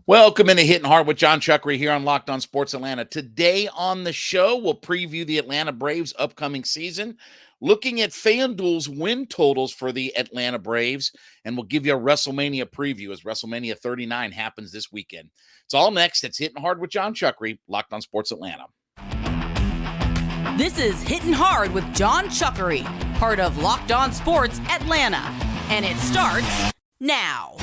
Welcome into Hittin Hard with Jon Chuckery here on Locked On Sports Atlanta. Today on the show, we'll preview the Atlanta Braves' upcoming season, looking at FanDuel's win totals for the Atlanta Braves, and we'll give you a WrestleMania preview as WrestleMania 39 happens this weekend. It's all next. It's Hittin Hard with Jon Chuckery, Locked On Sports Atlanta. This is Hittin Hard with Jon Chuckery, part of Locked On Sports Atlanta, and it starts now.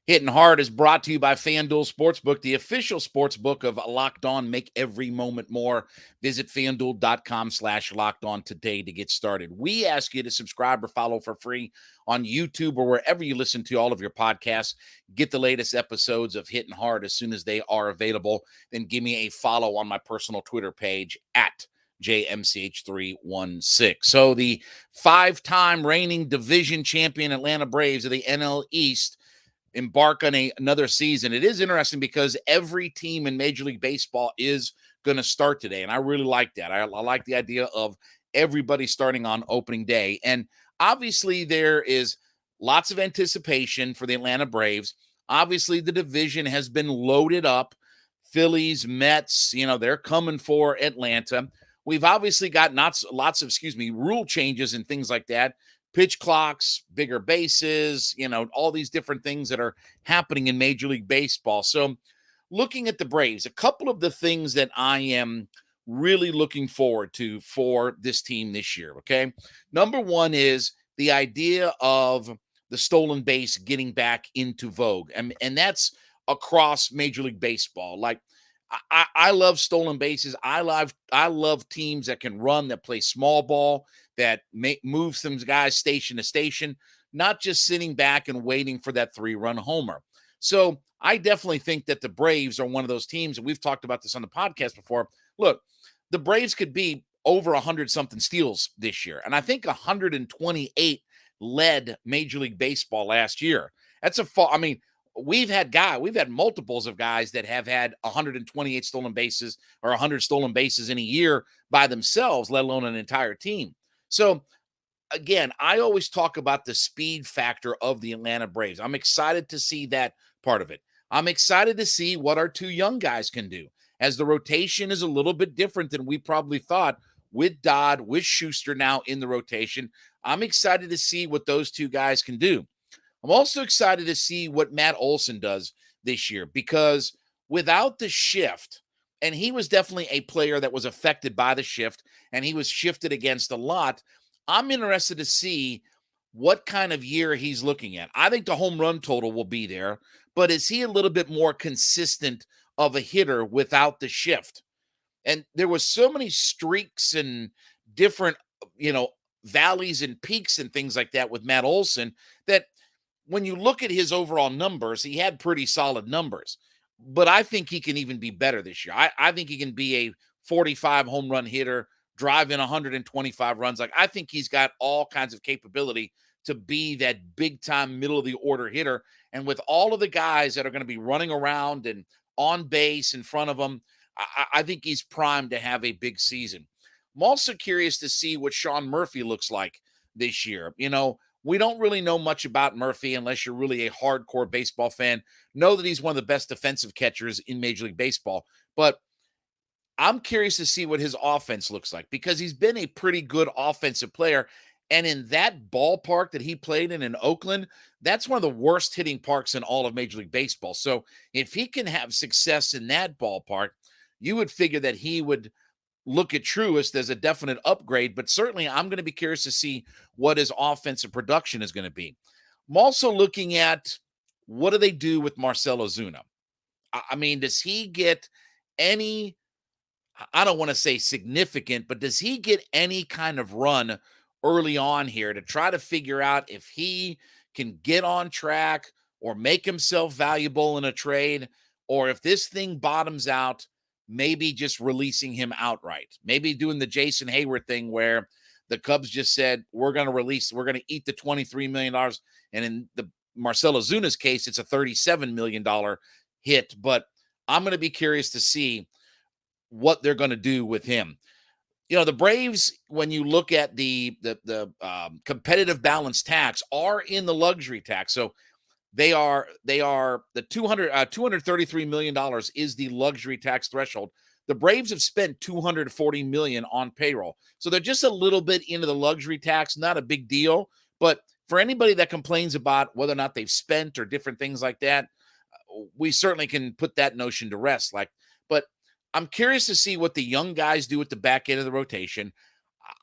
Hittin Hard is brought to you by FanDuel Sportsbook, the official sportsbook of Locked On. Make every moment more. Visit FanDuel.com/LockedOn today to get started. We ask you to subscribe or follow for free on YouTube or wherever you listen to all of your podcasts. Get the latest episodes of Hittin Hard as soon as they are available. Then give me a follow on my personal Twitter page at JMCH316. So the five-time reigning division champion Atlanta Braves of the NL East embark on another season. It is interesting because every team in Major League Baseball is going to start today, and I really like that. I like the idea of everybody starting on opening day, and obviously there is lots of anticipation for the Atlanta Braves. Obviously, the division has been loaded up. Phillies, Mets, they're coming for Atlanta. We've obviously got lots of rule changes and things like that. Pitch clocks, bigger bases, all these different things that are happening in Major League Baseball. So looking at the Braves, a couple of the things that I am really looking forward to for this team this year, okay? Number one is the idea of the stolen base getting back into vogue. And that's across Major League Baseball. Like, I love stolen bases. I love teams that can run, that play small ball, that move some guys station to station, not just sitting back and waiting for that 3-run homer. So I definitely think that the Braves are one of those teams, and we've talked about this on the podcast before. Look, the Braves could be over 100-something steals this year, and I think 128 led Major League Baseball last year. That's we've had multiples of guys that have had 128 stolen bases or 100 stolen bases in a year by themselves, let alone an entire team. So, again, I always talk about the speed factor of the Atlanta Braves. I'm excited to see that part of it. I'm excited to see what our two young guys can do, as the rotation is a little bit different than we probably thought with Dodd, with Schuster now in the rotation. I'm excited to see what those two guys can do. I'm also excited to see what Matt Olson does this year, because without the shift, and he was definitely a player that was affected by the shift, and he was shifted against a lot. I'm interested to see what kind of year he's looking at. I think the home run total will be there, but is he a little bit more consistent of a hitter without the shift? And there was so many streaks and different, valleys and peaks and things like that with Matt Olson that when you look at his overall numbers, he had pretty solid numbers. But I think he can even be better this year. I think he can be a 45 home run hitter, drive in 125 runs. Like, I think he's got all kinds of capability to be that big time middle of the order hitter. And with all of the guys that are going to be running around and on base in front of him, I think he's primed to have a big season. I'm also curious to see what Sean Murphy looks like this year. We don't really know much about Murphy unless you're really a hardcore baseball fan. Know that he's one of the best defensive catchers in Major League Baseball. But I'm curious to see what his offense looks like, because he's been a pretty good offensive player. And in that ballpark that he played in Oakland, that's one of the worst hitting parks in all of Major League Baseball. So if he can have success in that ballpark, you would figure that he would look at Truist as a definite upgrade, but certainly I'm going to be curious to see what his offensive production is going to be. I'm also looking at what do they do with Marcell Ozuna? I mean, does he get any, I don't want to say significant, but does he get any kind of run early on here to try to figure out if he can get on track or make himself valuable in a trade, or if this thing bottoms out, maybe just releasing him outright, maybe doing the Jason Hayward thing where the Cubs just said, we're going to eat the $23 million. And in the Marcell Ozuna's case, it's a $37 million hit. But I'm going to be curious to see what they're going to do with him. The Braves, when you look at the competitive balance tax, are in the luxury tax. So they are the $233 million is the luxury tax threshold. The Braves have spent $240 million on payroll. So they're just a little bit into the luxury tax, not a big deal. But for anybody that complains about whether or not they've spent or different things like that, we certainly can put that notion to rest. But I'm curious to see what the young guys do at the back end of the rotation.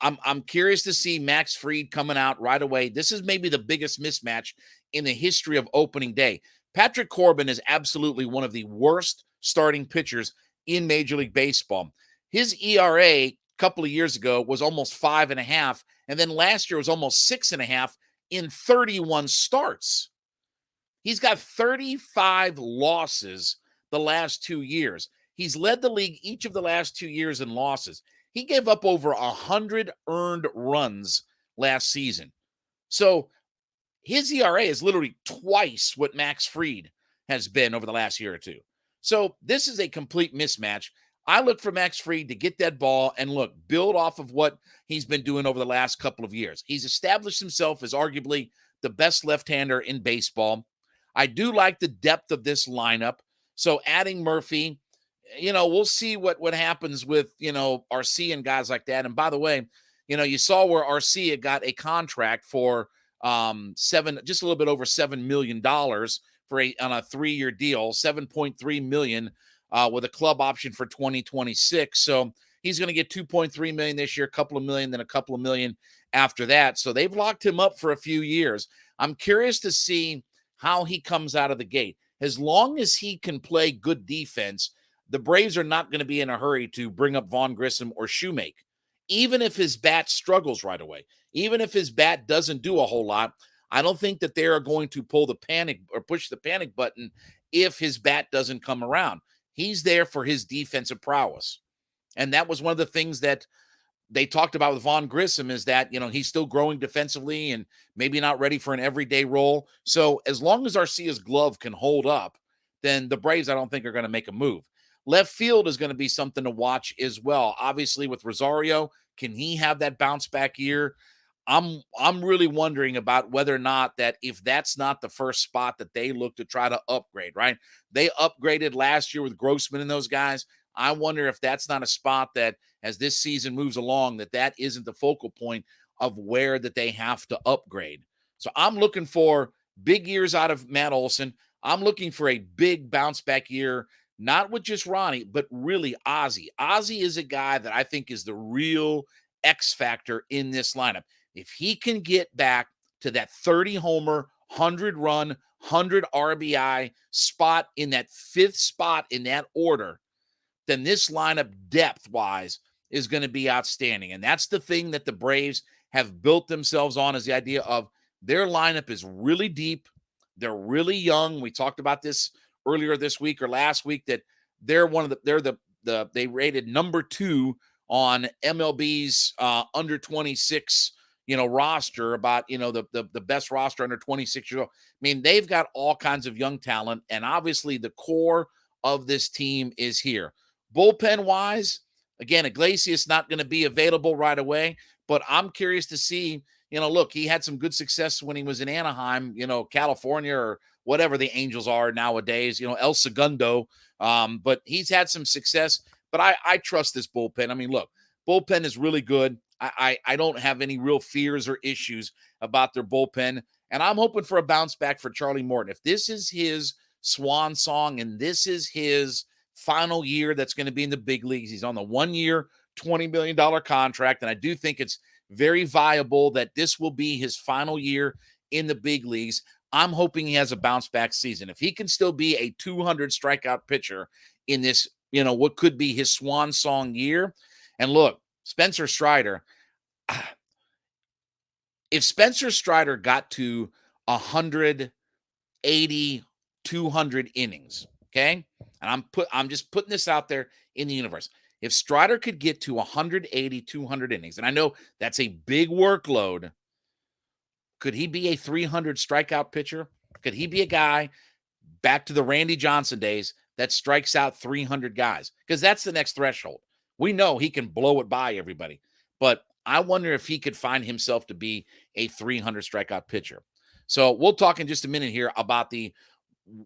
I'm curious to see Max Fried coming out right away. This is maybe the biggest mismatch in the history of opening day. Patrick Corbin is absolutely one of the worst starting pitchers in Major League Baseball. His ERA a couple of years ago was almost 5.5, and then last year was almost 6.5 in 31 starts. He's got 35 losses the last 2 years. He's led the league each of the last 2 years in losses. He gave up over 100 earned runs last season. So his ERA is literally twice what Max Fried has been over the last year or two. So this is a complete mismatch. I look for Max Fried to get that ball and build off of what he's been doing over the last couple of years. He's established himself as arguably the best left-hander in baseball. I do like the depth of this lineup. So adding Murphy, we'll see what happens with, RC and guys like that. And by the way, you saw where Arcia got a contract for just a little bit over $7 million on a 3-year deal, $7.3 million with a club option for 2026. So he's going to get $2.3 million this year, a couple of million, then a couple of million after that. So they've locked him up for a few years. I'm curious to see how he comes out of the gate. As long as he can play good defense, the Braves are not going to be in a hurry to bring up Vaughn Grissom or Shoemake. Even if his bat struggles right away, even if his bat doesn't do a whole lot, I don't think that they are going to pull the panic or push the panic button if his bat doesn't come around. He's there for his defensive prowess. And that was one of the things that they talked about with Vaughn Grissom is that, he's still growing defensively and maybe not ready for an everyday role. So as long as Arcia's glove can hold up, then the Braves, I don't think, are going to make a move. Left field is going to be something to watch as well. Obviously, with Rosario, can he have that bounce back year? I'm really wondering about whether or not that if that's not the first spot that they look to try to upgrade, right? They upgraded last year with Grossman and those guys. I wonder if that's not a spot that as this season moves along, that isn't the focal point of where that they have to upgrade. So I'm looking for big years out of Matt Olson. I'm looking for a big bounce back year, not with just Ronnie, but really Ozzie. Ozzie is a guy that I think is the real X factor in this lineup. If he can get back to that 30 homer, 100 run, 100 RBI spot in that 5th spot in that order, then this lineup depth-wise is going to be outstanding. And that's the thing that the Braves have built themselves on, is the idea of their lineup is really deep. They're really young. We talked about this earlier this week or last week that they're they rated number 2 on MLB's under 26 roster, about the best roster under 26 years old. I mean, they've got all kinds of young talent, and obviously the core of this team is here. Bullpen wise, again, Iglesias not going to be available right away, but I'm curious to see. Look, he had some good success when he was in Anaheim, California, or whatever the Angels are nowadays, El Segundo. But he's had some success. But I trust this bullpen. I mean, look, bullpen is really good. I don't have any real fears or issues about their bullpen. And I'm hoping for a bounce back for Charlie Morton. If this is his swan song and this is his final year that's going to be in the big leagues, he's on the 1-year, $20 million contract. And I do think it's very viable that this will be his final year in the big leagues. I'm hoping he has a bounce back season. If he can still be a 200 strikeout pitcher in this, what could be his swan song year. And look, Spencer Strider, if Spencer Strider got to 180, 200 innings, okay? And I'm just putting this out there in the universe. If Strider could get to 180, 200 innings, and I know that's a big workload, could he be a 300 strikeout pitcher? Could he be a guy back to the Randy Johnson days that strikes out 300 guys? Because that's the next threshold. We know he can blow it by everybody, but I wonder if he could find himself to be a 300 strikeout pitcher. So we'll talk in just a minute here about the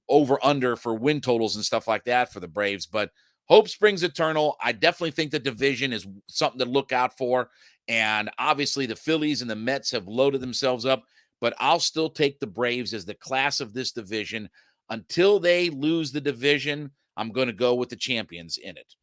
over under for win totals and stuff like that for the Braves, but hope springs eternal. I definitely think the division is something to look out for. And obviously the Phillies and the Mets have loaded themselves up, but I'll still take the Braves as the class of this division. Until they lose the division, I'm going to go with the champions in it.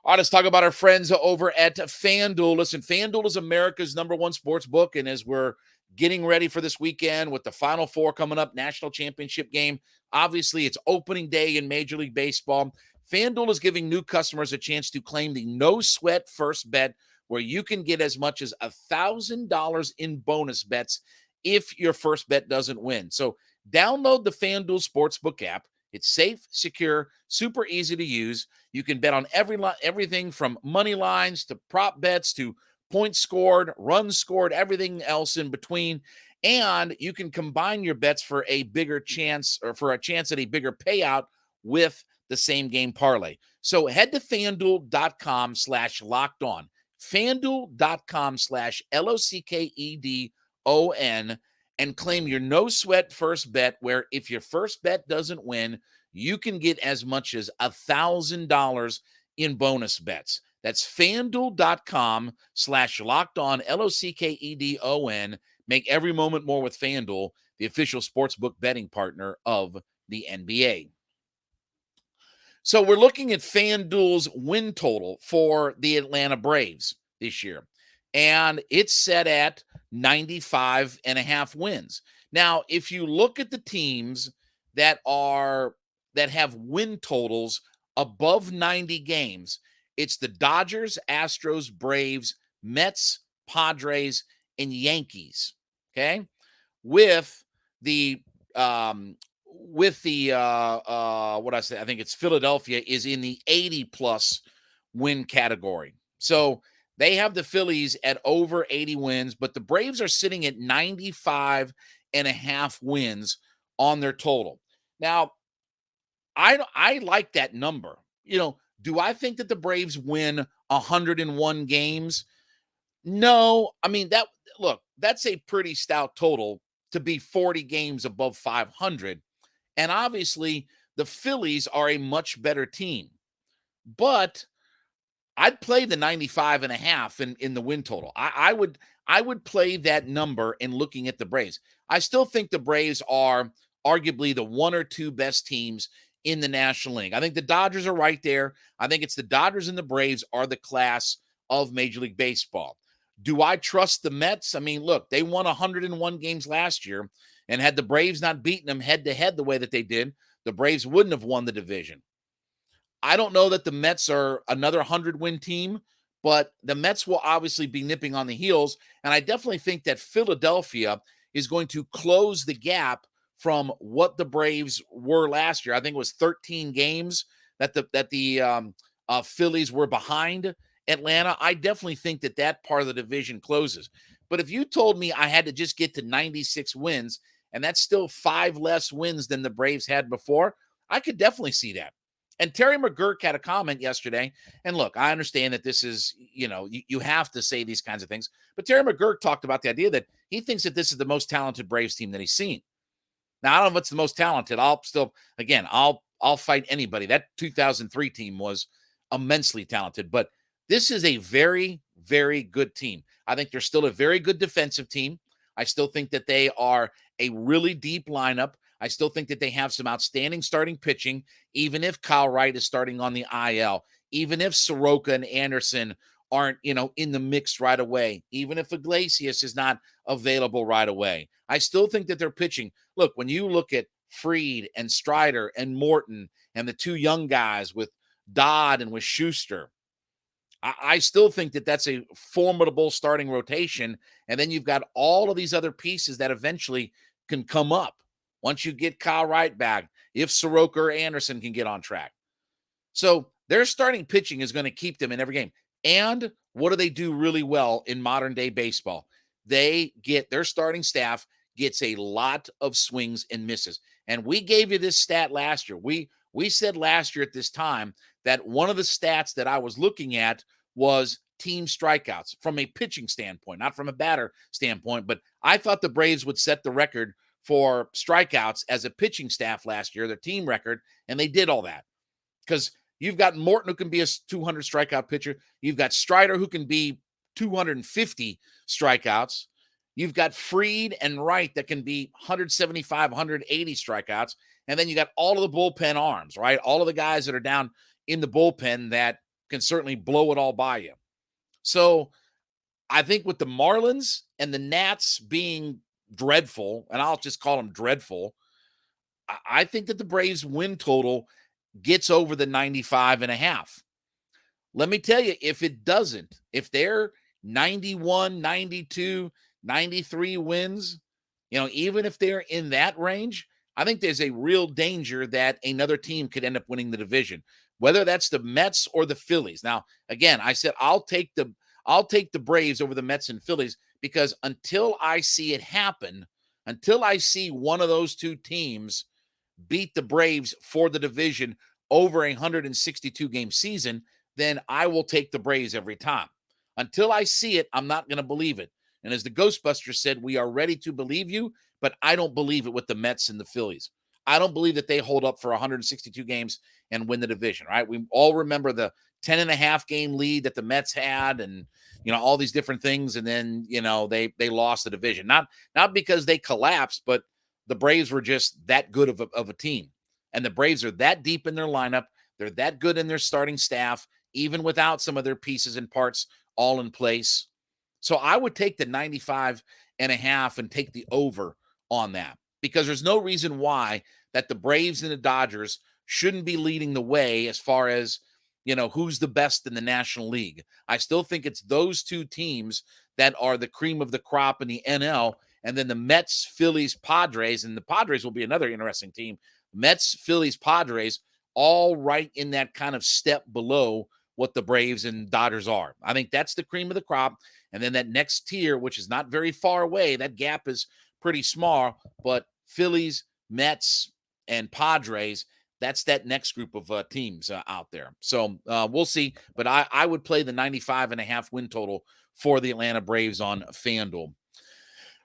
All right, let's talk about our friends over at FanDuel. Listen, FanDuel is America's #1 sports book, and as we're getting ready for this weekend with the Final Four coming up, national championship game, obviously it's opening day in Major League Baseball. FanDuel is giving new customers a chance to claim the no-sweat first bet, where you can get as much as $1,000 in bonus bets if your first bet doesn't win. So download the FanDuel Sportsbook app. It's safe, secure, super easy to use. You can bet on everything from money lines to prop bets to points scored, runs scored, everything else in between. And you can combine your bets for a bigger chance, or for a chance at a bigger payout with the same game parlay. So head to FanDuel.com/locked on. FanDuel.com/LOCKEDON and claim your no sweat first bet, where if your first bet doesn't win, you can get as much as $1,000 in bonus bets. That's FanDuel.com/locked on, LOCKEDON. Make every moment more with FanDuel, the official sportsbook betting partner of the NBA. So we're looking at FanDuel's win total for the Atlanta Braves this year, and it's set at 95.5 wins. Now, if you look at the teams that have win totals above 90 games, it's the Dodgers, Astros, Braves, Mets, Padres, and Yankees. Okay, with the what I say, I think it's Philadelphia is in the 80 plus win category. So they have the Phillies at over 80 wins, but the Braves are sitting at 95.5 wins on their total. Now, I like that number. Do I think that the Braves win 101 games? No. I mean, that's a pretty stout total to be 40 games above 500. And obviously, the Phillies are a much better team. But I'd play the 95.5 in the win total. I would play that number in looking at the Braves. I still think the Braves are arguably the one or two best teams in the National League. I think the Dodgers are right there. I think it's the Dodgers and the Braves are the class of Major League Baseball. Do I trust the Mets? I mean, look, they won 101 games last year, and had the Braves not beaten them head-to-head the way that they did, the Braves wouldn't have won the division. I don't know that the Mets are another 100-win team, but the Mets will obviously be nipping on the heels, and I definitely think that Philadelphia is going to close the gap from what the Braves were last year. I think it was 13 games that the Phillies were behind Atlanta. I definitely think that part of the division closes. But if you told me I had to just get to 96 wins, and that's still 5 less wins than the Braves had before, I could definitely see that. And Terry McGurk had a comment yesterday. And look, I understand that this is, you have to say these kinds of things. But Terry McGurk talked about the idea that he thinks that this is the most talented Braves team that he's seen. Now, I don't know if it's the most talented. I'll fight anybody. That 2003 team was immensely talented. But this is a very, very good team. I think they're still a very good defensive team. I still think that they are a really deep lineup. I still think that they have some outstanding starting pitching, even if Kyle Wright is starting on the IL, even if Soroka and Anderson aren't, in the mix right away, even if Iglesias is not available right away. I still think that they're pitching. Look, when you look at Fried and Strider and Morton and the two young guys with Dodd and with Schuster, I still think that that's a formidable starting rotation. And then you've got all of these other pieces that eventually can come up once you get Kyle Wright back, if Soroka or Anderson can get on track. So their starting pitching is going to keep them in every game. And what do they do really well in modern day baseball? Their starting staff gets a lot of swings and misses. And we gave you this stat last year. We We said last year at this time that one of the stats that I was looking at was team strikeouts from a pitching standpoint, not from a batter standpoint, but I thought the Braves would set the record for strikeouts as a pitching staff last year, their team record, and they did all that. Because you've got Morton, who can be a 200 strikeout pitcher. You've got Strider, who can be 250 strikeouts. You've got Fried and Wright that can be 175, 180 strikeouts. And then you got all of the bullpen arms, right? All of the guys that are down in the bullpen that can certainly blow it all by you. So I think with the Marlins and the Nats being dreadful, and I'll just call them dreadful, I think that the Braves win total gets over the 95.5. Let me tell you, if it doesn't, if they're 91, 92, 93 wins, even if they're in that range, I think there's a real danger that another team could end up winning the division, whether that's the Mets or the Phillies. Now, again, I said I'll take the Braves over the Mets and Phillies because until I see it happen, until I see one of those two teams beat the Braves for the division over a 162-game season, then I will take the Braves every time. Until I see it, I'm not going to believe it. And as the Ghostbusters said, we are ready to believe you, but I don't believe it with the Mets and the Phillies. I don't believe that they hold up for 162 games and win the division, right? We all remember the 10.5 game lead that the Mets had and, all these different things. And then, they lost the division, not because they collapsed, but the Braves were just that good of a team. And the Braves are that deep in their lineup. They're that good in their starting staff, even without some of their pieces and parts all in place. So I would take the 95.5 and take the over on that because there's no reason why that the Braves and the Dodgers shouldn't be leading the way as far as, who's the best in the National League. I still think it's those two teams that are the cream of the crop in the NL, and then the Mets, Phillies, Padres, and the Padres will be another interesting team. Mets, Phillies, Padres, all right in that kind of step below what the Braves and Dodgers are. I think that's the cream of the crop. And then that next tier, which is not very far away, that gap is pretty small, but Phillies, Mets, and Padres, that's that next group of teams out there. So we'll see. But I would play the 95.5 win total for the Atlanta Braves on FanDuel.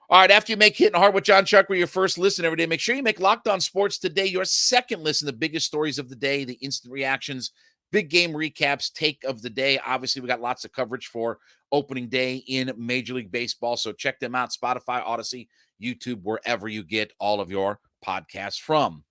All right, after you make Hittin' Hard with Jon Chuckery your first listen every day, make sure you make Locked On Sports Today your second listen. The biggest stories of the day, the instant reactions, big game recaps, take of the day. Obviously, we got lots of coverage for opening day in Major League Baseball, so check them out, Spotify, Odyssey, YouTube, wherever you get all of your podcasts from.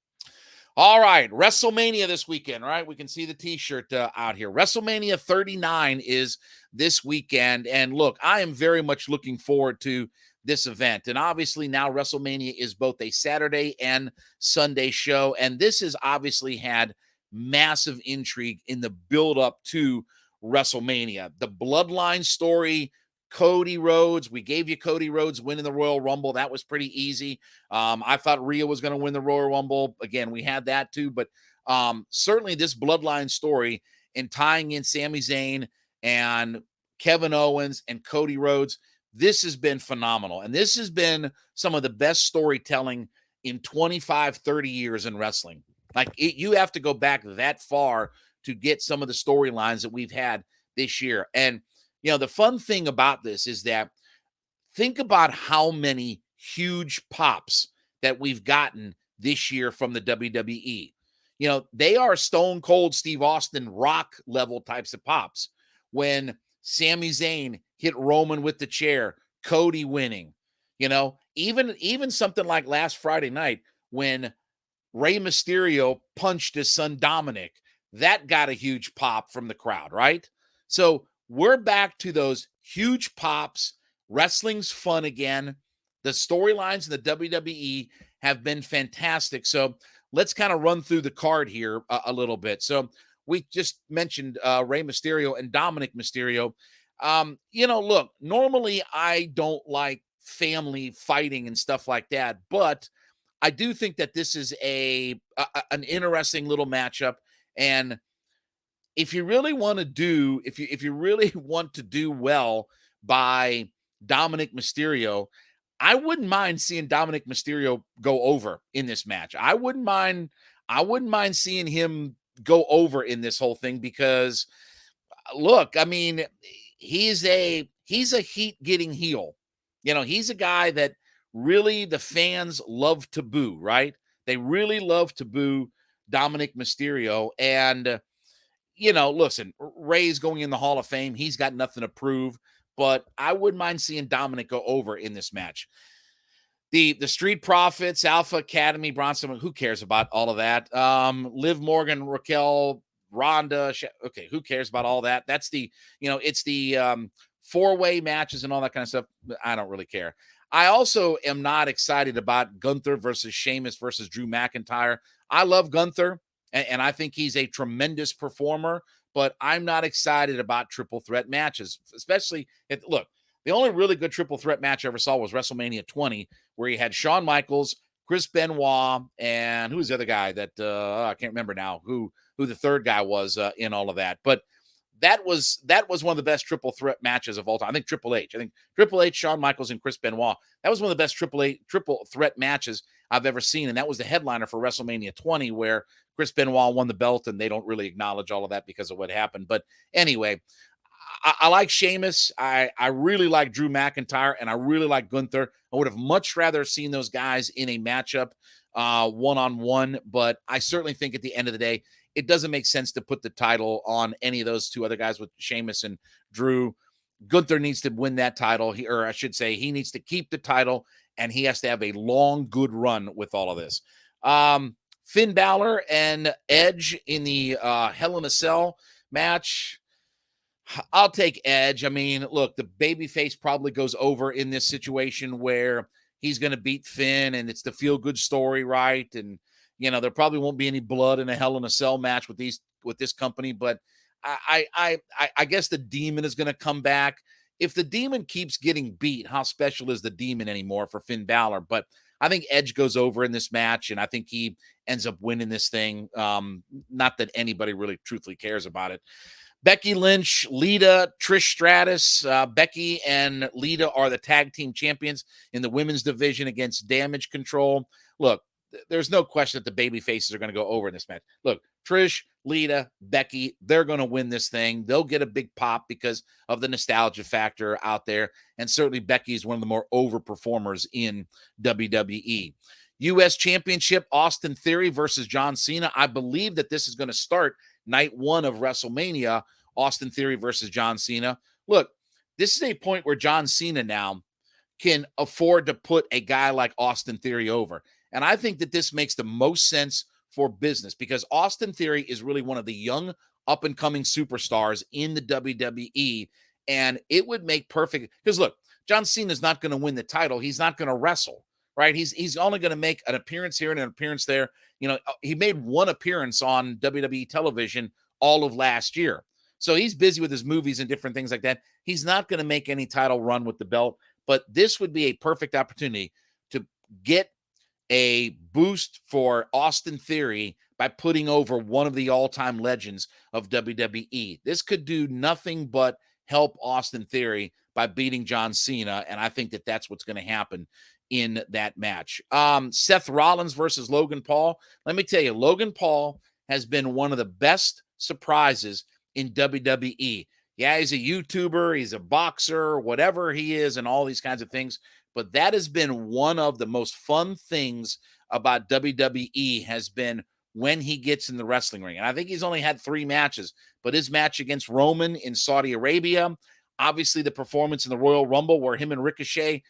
All right, WrestleMania this weekend, right? We can see the T-shirt out here. WrestleMania 39 is this weekend, and look, I am very much looking forward to this event. And obviously now WrestleMania is both a Saturday and Sunday show. And this has obviously had massive intrigue in the build-up to WrestleMania. The Bloodline story, Cody Rhodes. We gave you Cody Rhodes winning the Royal Rumble. That was pretty easy. I thought Rhea was going to win the Royal Rumble. Again, we had that too. But certainly this Bloodline story and tying in Sami Zayn and Kevin Owens and Cody Rhodes, this has been phenomenal. And this has been some of the best storytelling in 25, 30 years in wrestling. You have to go back that far to get some of the storylines that we've had this year. And, the fun thing about this is that think about how many huge pops that we've gotten this year from the WWE. They are Stone Cold Steve Austin Rock level types of pops. When Sami Zayn hit Roman with the chair, Cody winning, even something like last Friday night when Rey Mysterio punched his son Dominic, that got a huge pop from the crowd, right? So we're back to those huge pops. Wrestling's fun again. The storylines in the WWE have been fantastic. So let's kind of run through the card here a little bit. So we just mentioned Rey Mysterio and Dominic Mysterio. Look, normally I don't like family fighting and stuff like that, but I do think that this is an interesting little matchup. And if you really want to do, if you really want to do well by Dominic Mysterio, I wouldn't mind seeing Dominic Mysterio go over in this match. I wouldn't mind I wouldn't mind seeing him go over in this whole thing because look, I mean, he's a heat getting heel. He's a guy that really the fans love to boo, right? They really love to boo Dominic Mysterio. And listen, Ray's going in the Hall of Fame. He's got nothing to prove, but I wouldn't mind seeing Dominic go over in this match. The Street Profits, Alpha Academy, Bronson, who cares about all of that? Liv Morgan, Raquel, Ronda, okay, who cares about all that? That's it's the four-way matches and all that kind of stuff. I don't really care. I also am not excited about Gunther versus Sheamus versus Drew McIntyre. I love Gunther, and I think he's a tremendous performer, but I'm not excited about triple threat matches, especially look, the only really good triple threat match I ever saw was WrestleMania 20, where he had Shawn Michaels, Chris Benoit, and who's the other guy that I can't remember now who the third guy was in all of that. But that was one of the best triple threat matches of all time. I think Triple H, Shawn Michaels, and Chris Benoit. That was one of the best triple threat matches I've ever seen, and that was the headliner for WrestleMania 20, where Chris Benoit won the belt, and they don't really acknowledge all of that because of what happened. But anyway, I like Sheamus. I really like Drew McIntyre, and I really like Gunther. I would have much rather seen those guys in a matchup one-on-one, but I certainly think at the end of the day, it doesn't make sense to put the title on any of those two other guys with Sheamus and Drew. Gunther needs to win that title, or I should say he needs to keep the title, and he has to have a long, good run with all of this. Finn Balor and Edge in the Hell in a Cell match. I'll take Edge. I mean, look, the babyface probably goes over in this situation where he's going to beat Finn, and it's the feel-good story, right? And there probably won't be any blood in a Hell in a Cell match with this company, but I guess the Demon is going to come back. If the Demon keeps getting beat, how special is the Demon anymore for Finn Balor? But I think Edge goes over in this match, and I think he ends up winning this thing. Not that anybody really truthfully cares about it. Becky Lynch, Lita, Trish Stratus. Becky and Lita are the tag team champions in the women's division against Damage Control. Look, there's no question that the baby faces are going to go over in this match. Look, Trish, Lita, Becky, they're going to win this thing. They'll get a big pop because of the nostalgia factor out there. And certainly Becky is one of the more over performers in WWE. U.S. Championship, Austin Theory versus John Cena. I believe that this is going to start night one of WrestleMania, Austin Theory versus John Cena. Look, this is a point where John Cena now can afford to put a guy like Austin Theory over. And I think that this makes the most sense for business because Austin Theory is really one of the young up-and-coming superstars in the WWE, and it would make perfect – because, look, John Cena is not going to win the title. He's not going to wrestle, right? He's only going to make an appearance here and an appearance there. He made one appearance on WWE television all of last year. So he's busy with his movies and different things like that. He's not going to make any title run with the belt, but this would be a perfect opportunity to get a boost for Austin Theory by putting over one of the all-time legends of WWE. This could do nothing but help Austin Theory by beating John Cena, and I think that that's what's going to happen in that match. Seth Rollins versus Logan Paul. Let me tell you, Logan Paul has been one of the best surprises in WWE. Yeah, he's a YouTuber, he's a boxer, whatever he is, and all these kinds of things. But that has been one of the most fun things about WWE has been when he gets in the wrestling ring. And I think he's only had 3 matches, but his match against Roman in Saudi Arabia, obviously the performance in the Royal Rumble where him and Ricochet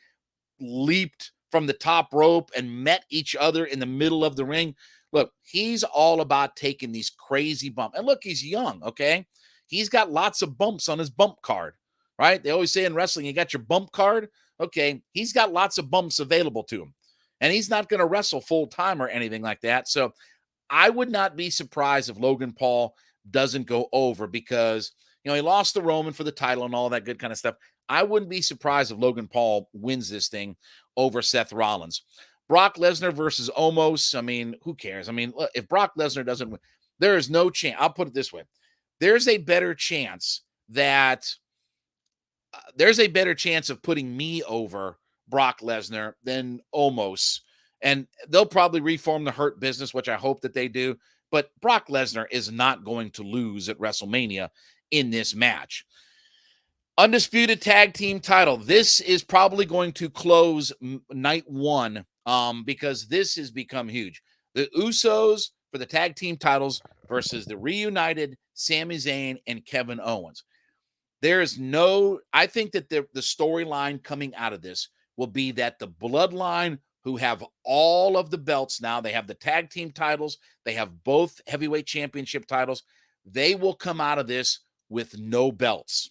leaped from the top rope and met each other in the middle of the ring. Look, he's all about taking these crazy bumps. And look, he's young, okay? He's got lots of bumps on his bump card, right? They always say in wrestling, you got your bump card. Okay, he's got lots of bumps available to him. And he's not going to wrestle full-time or anything like that. So I would not be surprised if Logan Paul doesn't go over because, he lost to Roman for the title and all that good kind of stuff. I wouldn't be surprised if Logan Paul wins this thing over Seth Rollins. Brock Lesnar versus Omos. I mean, who cares? I mean, look, if Brock Lesnar doesn't win, there is no chance. I'll put it this way. There's a better chance of putting me over Brock Lesnar than Omos And they'll probably reform the Hurt Business, which I hope that they do. But Brock Lesnar is not going to lose at WrestleMania in this match. Undisputed tag team title. This is probably going to close night one because this has become huge. The Usos for the tag team titles versus the reunited Sami Zayn and Kevin Owens. I think that the storyline coming out of this will be that the Bloodline, who have all of the belts now, they have the tag team titles, they have both heavyweight championship titles, they will come out of this with no belts.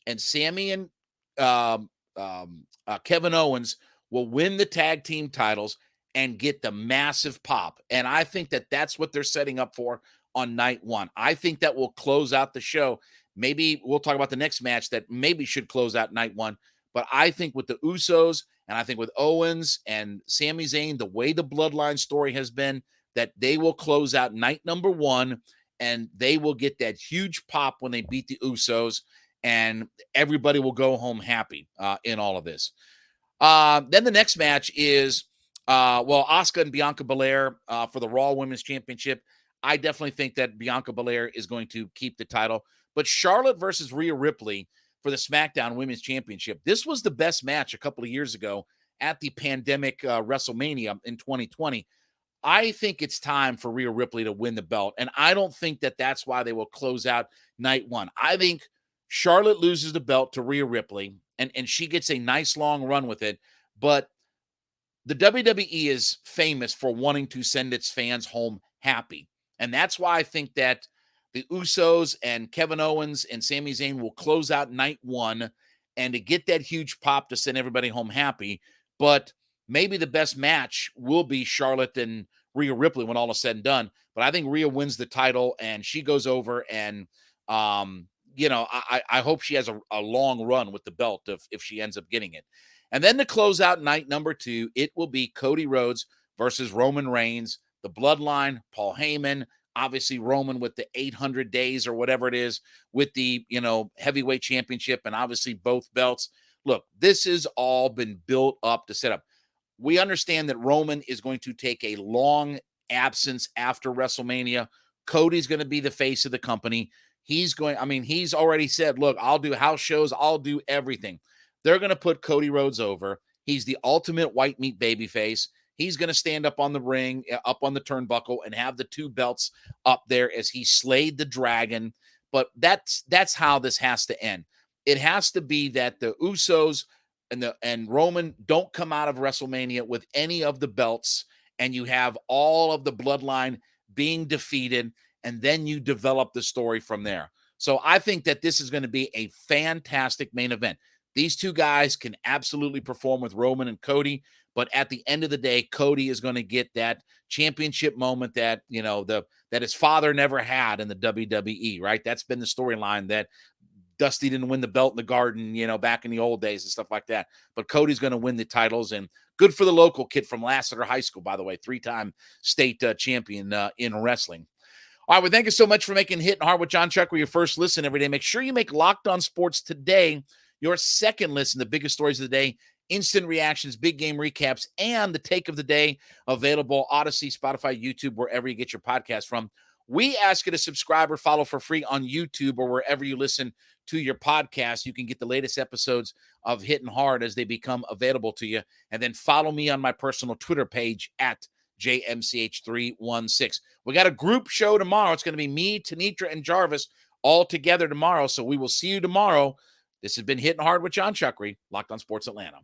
And Sami and Kevin Owens will win the tag team titles and get the massive pop. And I think that that's what they're setting up for on night one. I think that will close out the show. Maybe we'll talk about the next match that maybe should close out night one. But I think with the Usos and I think with Owens and Sami Zayn, the way the Bloodline story has been, that they will close out night number one and they will get that huge pop when they beat the Usos. And everybody will go home happy in all of this. Then the next match is, Asuka and Bianca Belair for the Raw Women's Championship. I definitely think that Bianca Belair is going to keep the title. But Charlotte versus Rhea Ripley for the SmackDown Women's Championship. This was the best match a couple of years ago at the pandemic WrestleMania in 2020. I think it's time for Rhea Ripley to win the belt. And I don't think that that's why they will close out night one. I think Charlotte loses the belt to Rhea Ripley, and she gets a nice long run with it. But the WWE is famous for wanting to send its fans home happy. And that's why I think that the Usos and Kevin Owens and Sami Zayn will close out night one and to get that huge pop to send everybody home happy. But maybe the best match will be Charlotte and Rhea Ripley when all is said and done. But I think Rhea wins the title and she goes over and, I hope she has a long run with the belt if she ends up getting it. And then to close out night number two, it will be Cody Rhodes versus Roman Reigns, the Bloodline, Paul Heyman, obviously Roman with the 800 days or whatever it is with the, heavyweight championship and obviously both belts. Look, this has all been built up to set up. We understand that Roman is going to take a long absence after WrestleMania. Cody's going to be the face of the company. He's already said, look, I'll do house shows. I'll do everything. They're going to put Cody Rhodes over. He's the ultimate white meat babyface. He's going to stand up on the ring, up on the turnbuckle, and have the two belts up there as he slayed the dragon. But that's how this has to end. It has to be that the Usos and Roman don't come out of WrestleMania with any of the belts, and you have all of the Bloodline being defeated, and then you develop the story from there. So I think that this is going to be a fantastic main event. These two guys can absolutely perform with Roman and Cody, but at the end of the day, Cody is going to get that championship moment that, that his father never had in the WWE, right? That's been the storyline, that Dusty didn't win the belt in the Garden, back in the old days and stuff like that. But Cody's going to win the titles, and good for the local kid from Lassiter High School, by the way, 3-time state champion in wrestling. All right, well, thank you so much for making Hittin' Hard with Jon Chuckery your first listen every day. Make sure you make Locked On Sports Today your second listen. The biggest stories of the day, instant reactions, big game recaps, and the take of the day, available Odyssey, Spotify, YouTube, wherever you get your podcast from. We ask you to subscribe or follow for free on YouTube or wherever you listen to your podcast. You can get the latest episodes of Hittin' Hard as they become available to you. And then follow me on my personal Twitter page at JMCH316. We got a group show tomorrow. It's going to be me, Tanitra, and Jarvis all together tomorrow. So we will see you tomorrow. This has been Hittin' Hard with Jon Chuckery, Locked On Sports Atlanta.